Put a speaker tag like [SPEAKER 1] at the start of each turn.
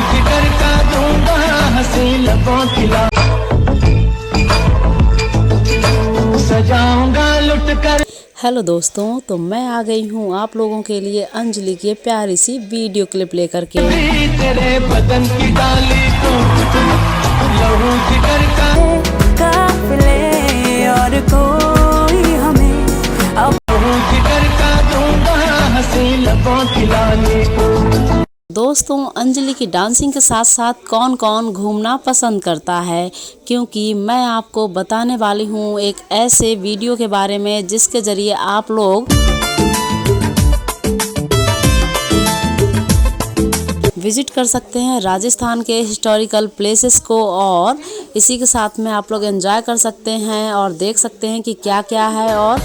[SPEAKER 1] जिगर का दूंगा हंसी लबों खिला सजाऊंगा लुट कर।
[SPEAKER 2] हेलो दोस्तों, तो मैं आ गई हूँ आप लोगों के लिए अंजलि की प्यारी सी वीडियो क्लिप लेकर के।
[SPEAKER 1] तेरे बदन की डाली को लहू जिगर का काफिले और कोई हमें अब लहू जिगर का दूंगा हंसी लबों खिलाने को।
[SPEAKER 2] दोस्तों, अंजलि की डांसिंग के साथ साथ कौन कौन घूमना पसंद करता है, क्योंकि मैं आपको बताने वाली हूँ एक ऐसे वीडियो के बारे में जिसके ज़रिए आप लोग विजिट कर सकते हैं राजस्थान के हिस्टोरिकल प्लेसेस को, और इसी के साथ में आप लोग एंजॉय कर सकते हैं और देख सकते हैं कि क्या क्या है और